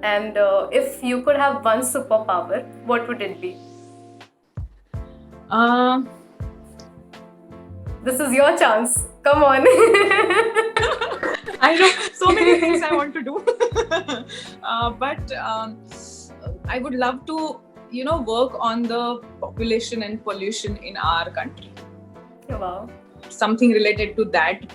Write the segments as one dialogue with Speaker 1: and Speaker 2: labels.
Speaker 1: And if you could have one superpower, what would it be?
Speaker 2: Um,
Speaker 1: This is your chance. Come on.
Speaker 2: I know so many things I want to do, but I would love to, work on the population and pollution in our country.
Speaker 1: Wow.
Speaker 2: Something related to that.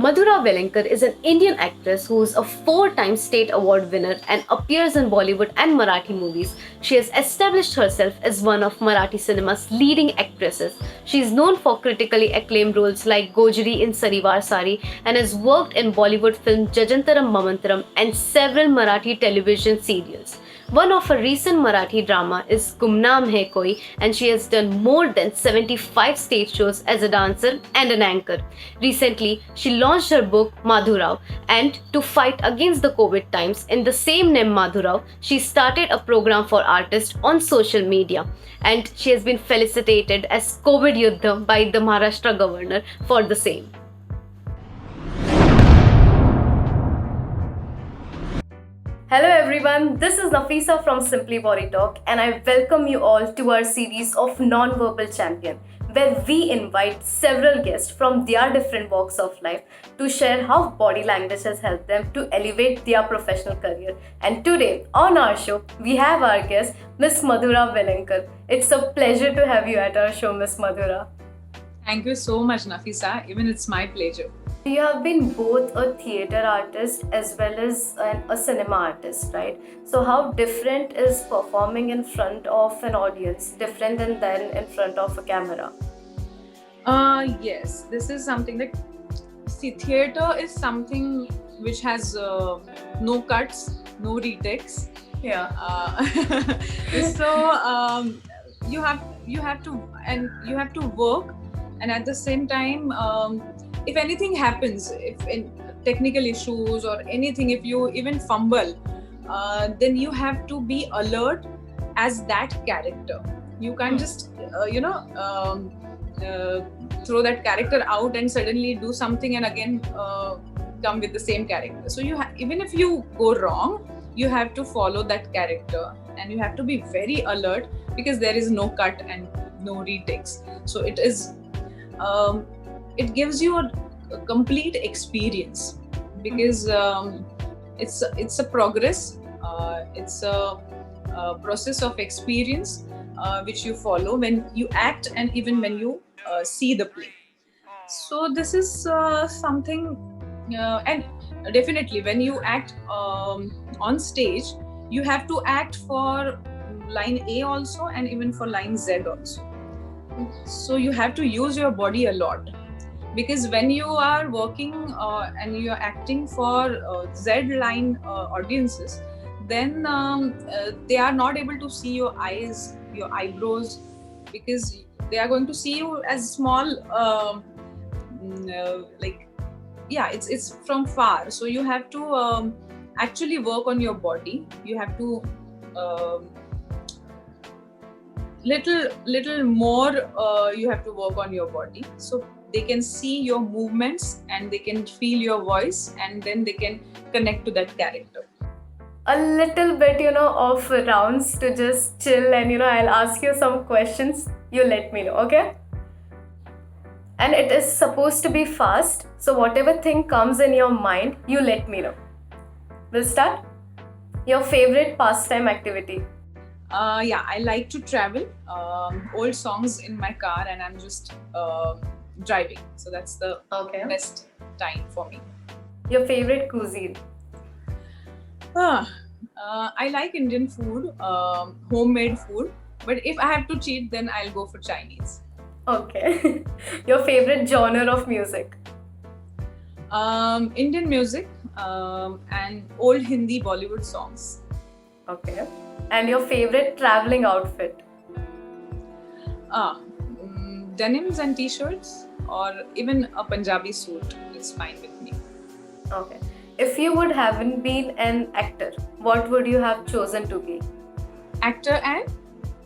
Speaker 3: Madhura Velankar is an Indian actress who is a four-time state award winner and appears in Bollywood and Marathi movies. She has established herself as one of Marathi cinema's leading actresses. She is known for critically acclaimed roles like Gojri in Sarivar Sari and has worked in Bollywood film Jajantaram Mamantaram and several Marathi television serials. One of her recent Marathi drama is Gumnaam Hai Koi, and she has done more than 75 stage shows as a dancer and an anchor. Recently, she launched her book Madhurao, and to fight against the COVID times, in the same name Madhurao, she started a program for artists on social media. And she has been felicitated as COVID Yuddha by the Maharashtra governor for the same.
Speaker 1: Hello everyone, this is Nafisa from Simply Body Talk and I welcome you all to our series of Non-Verbal Champion, where we invite several guests from their different walks of life to share how body language has helped them to elevate their professional career. And today on our show, we have our guest, Miss Madhura Velankar. It's a pleasure to have you at our show, Miss Madhura.
Speaker 2: Thank you so much, Nafisa. Even it's my pleasure.
Speaker 1: You have been both a theatre artist as well as a cinema artist, right? So how different is performing in front of an audience, different than then in front of a camera?
Speaker 2: Yes, this is something that, see, theatre is something which has no cuts, no retakes.
Speaker 1: Yeah.
Speaker 2: So you have to work, and at the same time, if anything happens, if in technical issues or anything, if you even fumble, then you have to be alert as that character. You can't just throw that character out and suddenly do something and again come with the same character. So even if you go wrong, you have to follow that character and you have to be very alert, because there is no cut and no retakes. So it gives you a complete experience, because it's a progress, it's a process of experience which you follow when you act and even when you see the play. So this is something, and definitely when you act on stage, you have to act for line A also and even for line Z also. So you have to use your body a lot, because when you are working and you are acting for Z line audiences, then they are not able to see your eyes, your eyebrows, because they are going to see you as small, it's from far. So you have to actually work on your body. You have to little more you have to work on your body, so they can see your movements and they can feel your voice, and then they can connect to that character.
Speaker 1: A little bit, of rounds to just chill, and I'll ask you some questions. You let me know, okay? And it is supposed to be fast, so whatever thing comes in your mind, you let me know. We'll start. Your favorite pastime activity?
Speaker 2: I like to travel. Old songs in my car, and I'm just driving. So that's the best time for me.
Speaker 1: Your favorite cuisine?
Speaker 2: I like Indian food, homemade food. But if I have to cheat, then I'll go for Chinese.
Speaker 1: Okay. Your favorite genre of music?
Speaker 2: Indian music and old Hindi Bollywood songs.
Speaker 1: Okay. And your favorite traveling outfit?
Speaker 2: Denims and t-shirts, or even a Punjabi suit is fine with me.
Speaker 1: Okay. If you would haven't been an actor, what would you have chosen to be?
Speaker 2: Actor and?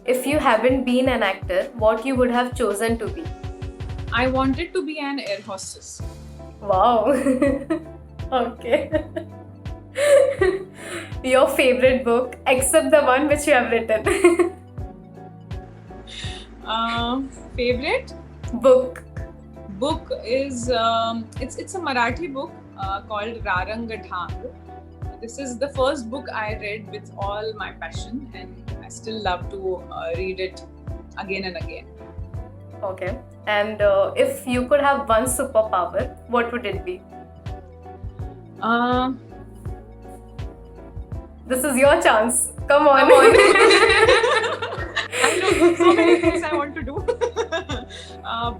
Speaker 1: If you haven't been an actor, what you would have chosen to be?
Speaker 2: I wanted to be an air hostess.
Speaker 1: Wow. Okay. Your favorite book, except the one which you have written.
Speaker 2: Favorite
Speaker 1: Book.
Speaker 2: book is it's a Marathi book called Rarang Dhang. This is the first book I read with all my passion, and I still love to read it again and again.
Speaker 1: Okay. And if you could have one superpower, what would it be?
Speaker 2: Uh,
Speaker 1: This is your chance. Come on.
Speaker 2: Come on. I know so many things I want to do,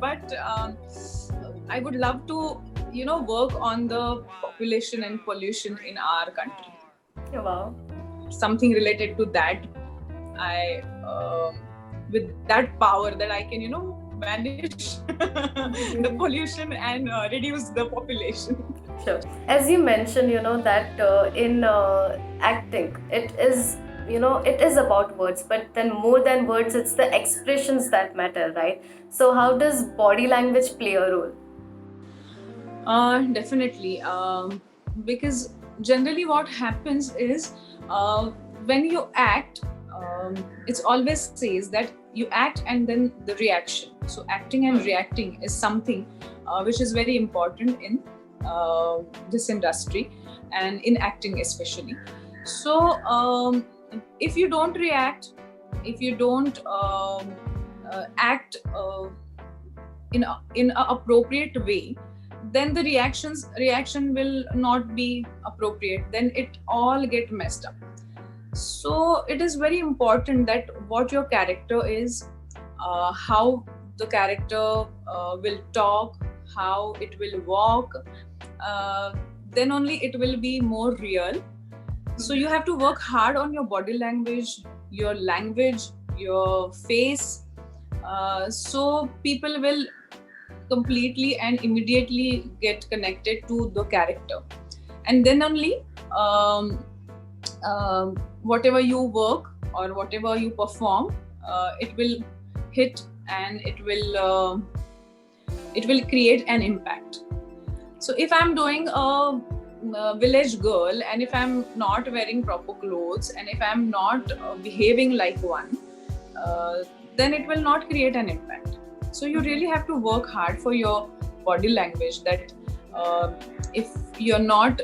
Speaker 2: but I would love to, work on the population and pollution in our country.
Speaker 1: Wow.
Speaker 2: Something related to that. I, with that power that I can, manage the pollution and reduce the population.
Speaker 1: Sure. As you mentioned, that in acting, it is, it is about words, but then more than words, it's the expressions that matter, right? So, how does body language play a role?
Speaker 2: Definitely. Because generally, what happens is when you act, it always says that you act and then the reaction. So, acting and reacting is something which is very important in this industry and in acting, especially. So, if you don't react, if you don't act in a appropriate way, then the reaction will not be appropriate, then it all get messed up. So it is very important that what your character is, how the character will talk, how it will walk, then only it will be more real. So you have to work hard on your body language, your face, so people will completely and immediately get connected to the character, and then only whatever you work or whatever you perform, it will hit and it will create an impact. So if I'm doing a village girl, and if I'm not wearing proper clothes, and if I'm not behaving like one, then it will not create an impact. So you really have to work hard for your body language, that if you're not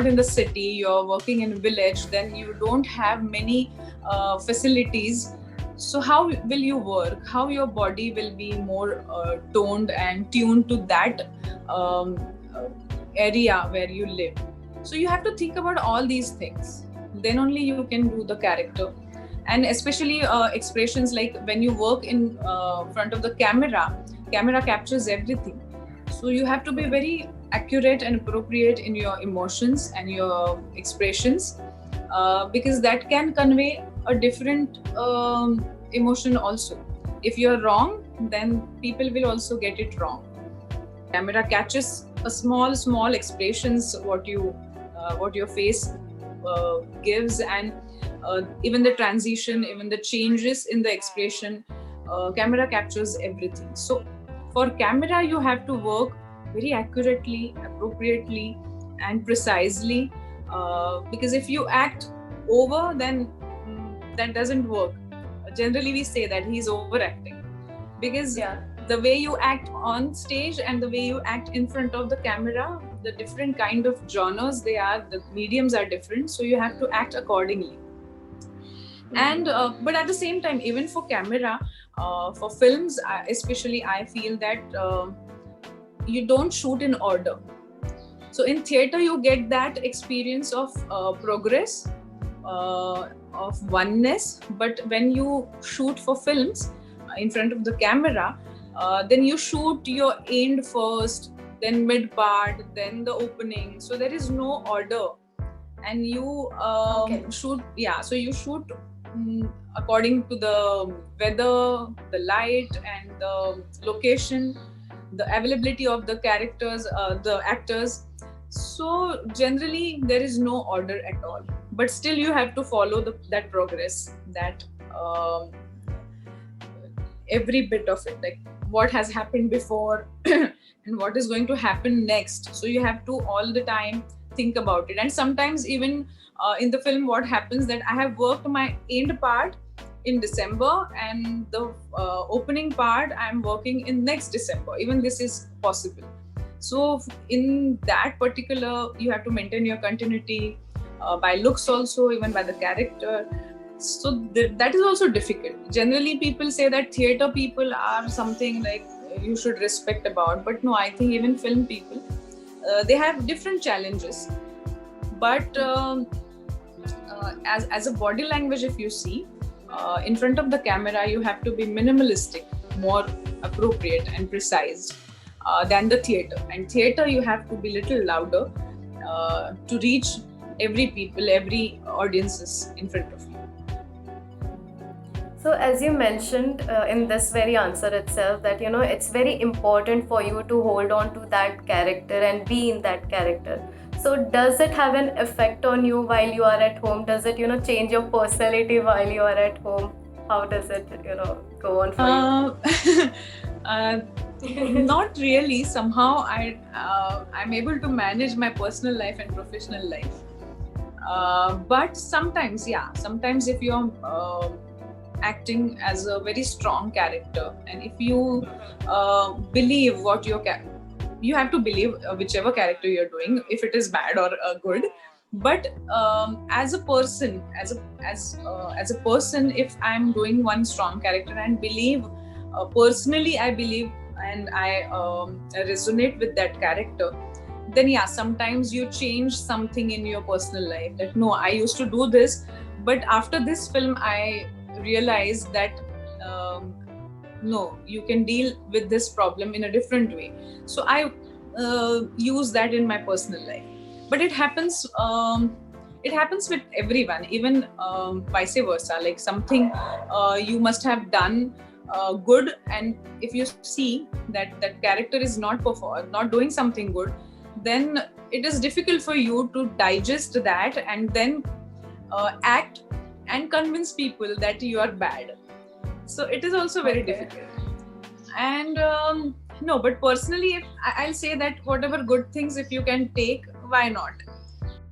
Speaker 2: in the city, you're working in village, then you don't have many facilities. So how will you work? How your body will be more toned and tuned to that area where you live? So you have to think about all these things. Then only you can do the character. And especially expressions, like when you work in front of the camera captures everything. So you have to be very accurate and appropriate in your emotions and your expressions, because that can convey a different emotion also. If you're wrong, then people will also get it wrong. Camera catches a small expressions, what your face gives, and even the transition, even the changes in the expression, camera captures everything. So for camera, you have to work very accurately, appropriately, and precisely, because if you act over, then that doesn't work. Generally, we say that he's overacting, because the way you act on stage and the way you act in front of the camera, the different kind of genres they are, the mediums are different, so you have to act accordingly. And but at the same time, even for camera, for films especially, I feel that you don't shoot in order. So in theater, you get that experience of progress, of oneness. But when you shoot for films in front of the camera, then you shoot your end first, then mid part, then the opening. So there is no order, and you shoot. So you shoot according to the weather, the light, and the location, the availability of the characters, the actors. So generally, there is no order at all. But still, you have to follow that progress, that every bit of it, like what has happened before and what is going to happen next. So you have to all the time think about it. And sometimes even in the film, what happens that I have worked my end part in December, and the opening part I'm working in next December. Even this is possible. So in that particular, you have to maintain your continuity by looks also, even by the character. So that is also difficult. Generally, people say that theater people are something like you should respect about, but no, I think even film people, they have different challenges. But as a body language, if you see, in front of the camera, you have to be minimalistic, more appropriate and precise than the theater. And theater, you have to be little louder to reach every people, every audiences in front of you.
Speaker 1: So as you mentioned in this very answer itself, that it's very important for you to hold on to that character and be in that character. So does it have an effect on you while you are at home? Does it change your personality while you are at home? How does it go on for you?
Speaker 2: Not really. Somehow I'm able to manage my personal life and professional life. But sometimes if you're acting as a very strong character, and if you believe what you have to believe whichever character you're doing, if it is bad or good. But as a person, as a person, if I'm doing one strong character and believe personally, I believe and I resonate with that character, then sometimes you change something in your personal life. That no, I used to do this, but after this film, I realized that no, you can deal with this problem in a different way. So I use that in my personal life. But it happens with everyone, even vice versa. Like something you must have done good, and if you see that that character is not doing something good, then it is difficult for you to digest that and then act and convince people that you are bad. So it is also very difficult. And no, but personally, if I'll say that whatever good things, if you can take, why not?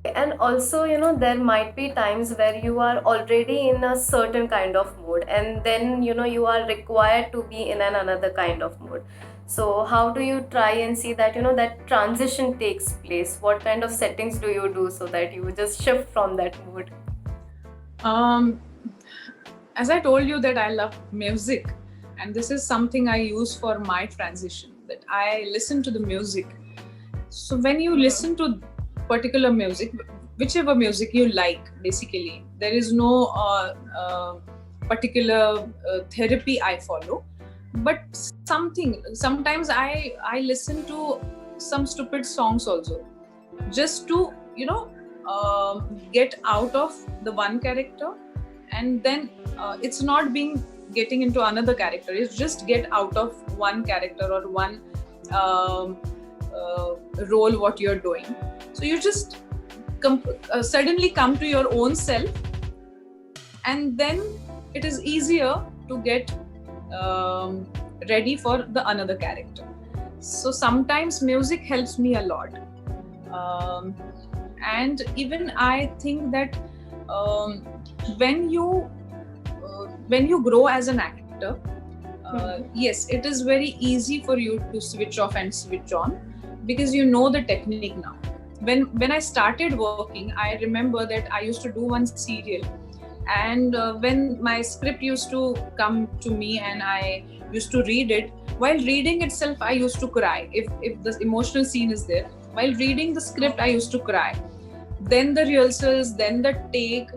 Speaker 1: And also, there might be times where you are already in a certain kind of mood, and then you are required to be in another kind of mood. So how do you try and see that that transition takes place? What kind of settings do you do so that you just shift from that mood?
Speaker 2: As I told you that I love music, and this is something I use for my transition, that I listen to the music. So when you listen to particular music, whichever music you like, basically, there is no particular therapy I follow. But sometimes I listen to some stupid songs also, just to get out of the one character, and then it's not getting into another character. It's just get out of one character or one role what you're doing. So you just suddenly come to your own self, and then it is easier to get ready for the another character. So sometimes music helps me a lot. And even I think that when you grow as an actor, yes, it is very easy for you to switch off and switch on, because you know the technique now. When I started working, I remember that I used to do one serial, and when my script used to come to me and I used to read it, while reading itself I used to cry. If the emotional scene is there, while reading the script I used to cry. Then the rehearsals, then the take,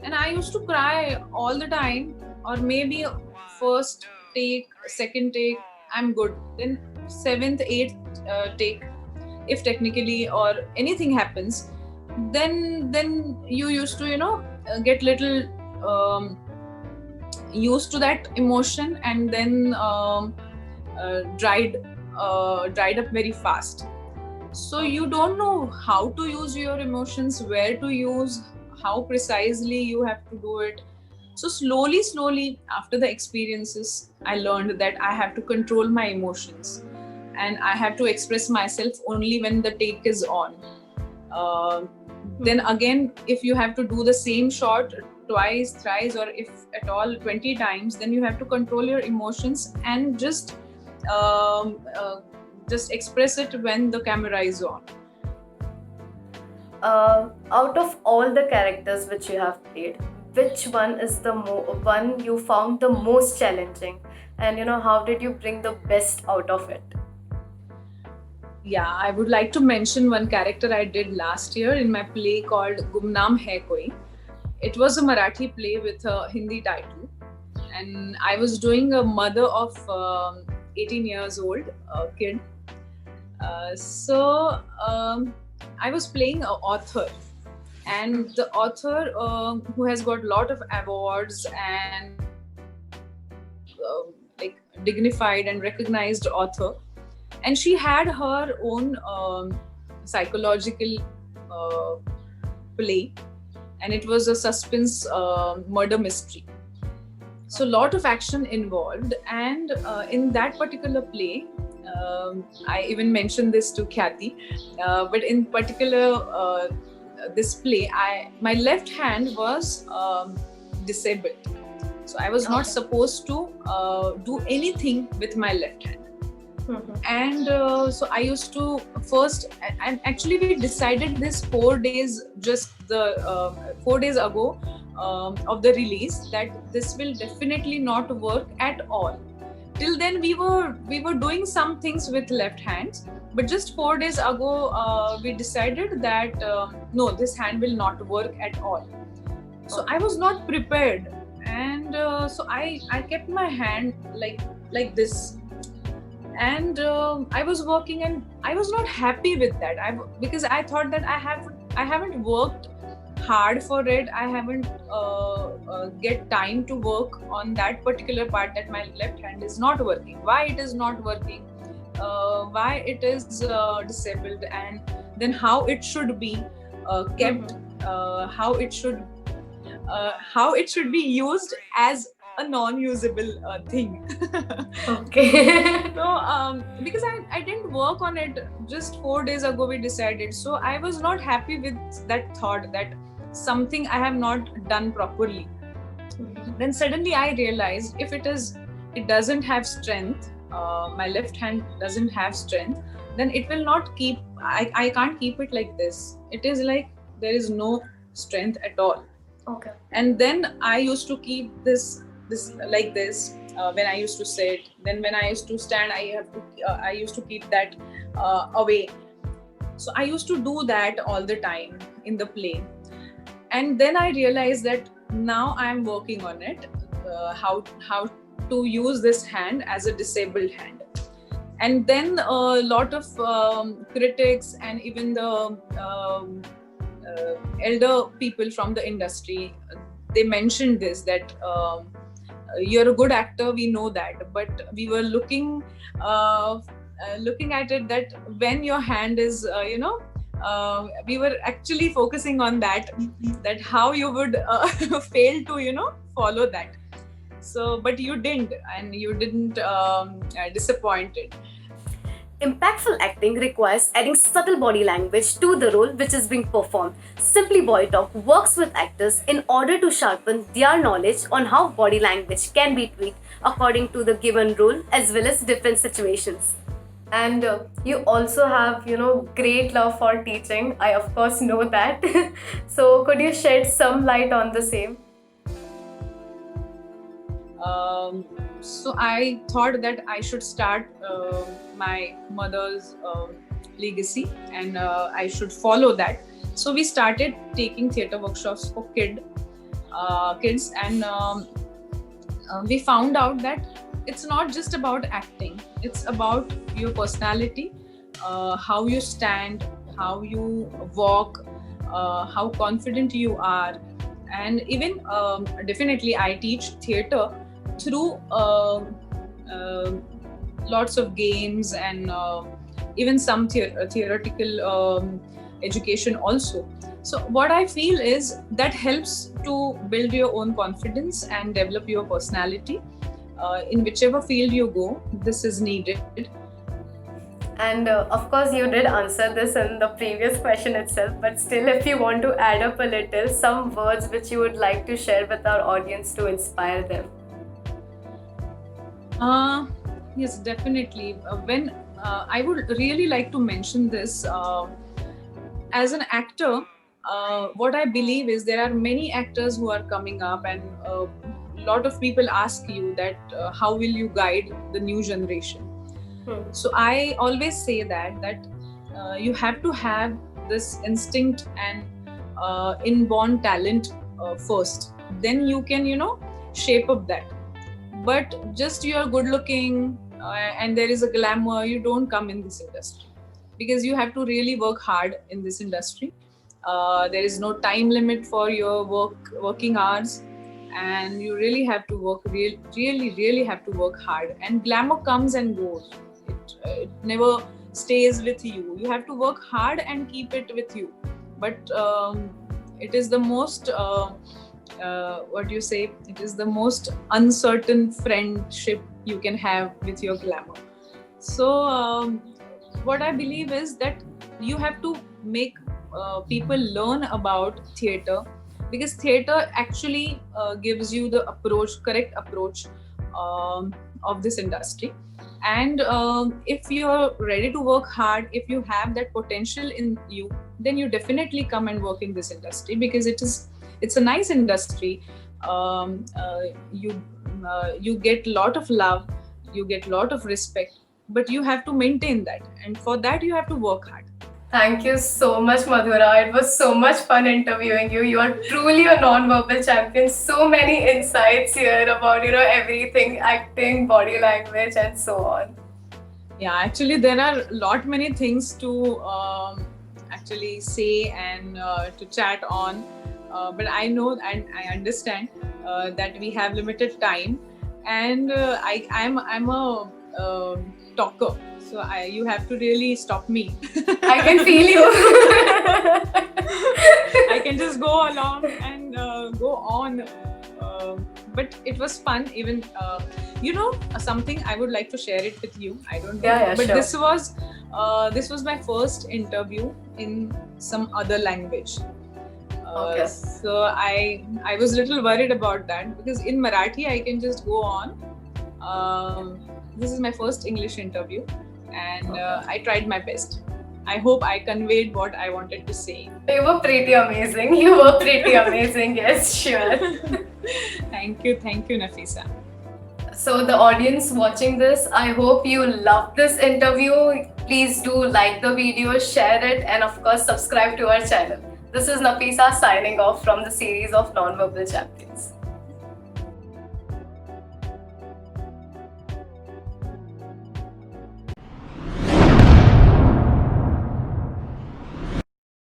Speaker 2: and I used to cry all the time. Or maybe first take, second take, I'm good. Then 7th, 8th take, if technically or anything happens, then you used to get little used to that emotion, and then dried up very fast. So you don't know how to use your emotions, where to use, how precisely you have to do it. So slowly after the experiences, I learned that I have to control my emotions, and I have to express myself only when the take is on. Then again, if you have to do the same shot twice, thrice, or if at all 20 times, then you have to control your emotions and just express it when the camera is on.
Speaker 1: Out of all the characters which you have played, which one is the one you found the most challenging, and how did you bring the best out of it?
Speaker 2: Yeah, I would like to mention one character I did last year in my play called Gumnaam Hai Koi. It was a Marathi play with a Hindi title, and I was doing a mother of 18 years old kid. I was playing an author, and the author who has got a lot of awards and like dignified and recognized author, and she had her own psychological play, and it was a suspense murder mystery. So a lot of action involved, and in that particular play, I even mentioned this to Khyati, but in particular this play, my left hand was disabled, so I was not supposed to do anything with my left hand. And so I used to first, and actually we decided this 4 days, just the 4 days ago of the release, that this will definitely not work at all. Till then we were doing some things with left hands, but just 4 days ago we decided that no, this hand will not work at all. So I was not prepared, and so I kept my hand like this, and I was working, and I was not happy with that. Because I thought that I haven't worked hard for it. I haven't get time to work on that particular part, that my left hand is not working. Why it is not working? Why it is disabled? And then how it should be kept? How it should be used as a non-usable thing.
Speaker 1: Okay.
Speaker 2: So because I didn't work on it, just 4 days ago we decided. So I was not happy with that thought, that something I have not done properly. Then suddenly I realized, if it doesn't have strength, my left hand doesn't have strength, then it will not keep, I can't keep it like this. It is like there is no strength at all.
Speaker 1: Okay.
Speaker 2: And then I used to keep this like this when I used to sit. Then when I used to stand, I used to keep that away. So I used to do that all the time in the play. And then I realized that now I am working on it, how to use this hand as a disabled hand. And then a lot of critics and even the elder people from the industry, they mentioned this, that you're a good actor, we know that, but we were looking at it, that when your hand is we were actually focusing on that how you would fail to follow that. So but you didn't, and you didn't disappointed.
Speaker 3: Impactful acting requires adding subtle body language to the role which is being performed. Simply Body Talk works with actors in order to sharpen their knowledge on how body language can be tweaked according to the given role as well as different situations.
Speaker 1: And you also have, great love for teaching. I of course know that. So could you shed some light on the same?
Speaker 2: So I thought that I should start my mother's legacy, and I should follow that. So we started taking theatre workshops for kids, and we found out that it's not just about acting. It's about your personality, how you stand, how you walk, how confident you are. And even definitely I teach theatre through lots of games and even some theoretical education also. So what I feel is that helps to build your own confidence and develop your personality. In whichever field you go, this is needed.
Speaker 1: And of course, you did answer this in the previous question itself, but still, if you want to add up a little, some words which you would like to share with our audience to inspire them.
Speaker 2: Yes, definitely. When I would really like to mention this, as an actor, what I believe is there are many actors who are coming up, and a lot of people ask you that how will you guide the new generation. So I always say that you have to have this instinct and inborn talent first. Then you can, shape up that. But just you're good looking and there is a glamour, you don't come in this industry, because you have to really work hard in this industry. There is no time limit for your working hours, and you really have to work really have to work hard. And glamour comes and goes. It never stays with you. You have to work hard and keep it with you. But it is the most it is the most uncertain friendship you can have with your glamour. So what I believe is that you have to make people learn about theatre, because theatre actually gives you the correct approach of this industry. And if you're ready to work hard, if you have that potential in you, then you definitely come and work in this industry, because it's a nice industry. You get a lot of love, you get a lot of respect, but you have to maintain that, and for that you have to work hard.
Speaker 1: Thank you so much, Madhura. It was so much fun interviewing you. You are truly a non-verbal champion. So many insights here about, everything, acting, body language, and so on.
Speaker 2: Yeah, actually, there are many things to actually say and to chat on. But I know and I understand that we have limited time, and I'm a talker. So you have to really stop me.
Speaker 1: I can feel you.
Speaker 2: I can just go along and go on. But it was fun. Even something I would like to share it with you. I don't know.
Speaker 1: Yeah,
Speaker 2: but
Speaker 1: sure.
Speaker 2: this was my first interview in some other language.
Speaker 1: Okay.
Speaker 2: So I was a little worried about that, because in Marathi I can just go on. This is my first English interview, and I tried my best. I hope I conveyed what I wanted to say.
Speaker 1: You were pretty amazing. Yes, sure.
Speaker 2: Thank you, Nafisa.
Speaker 1: So the audience watching this, I hope you loved this interview. Please do like the video, share it, and of course subscribe to our channel. This is Nafisa signing off from the series of Non-Verbal Champions.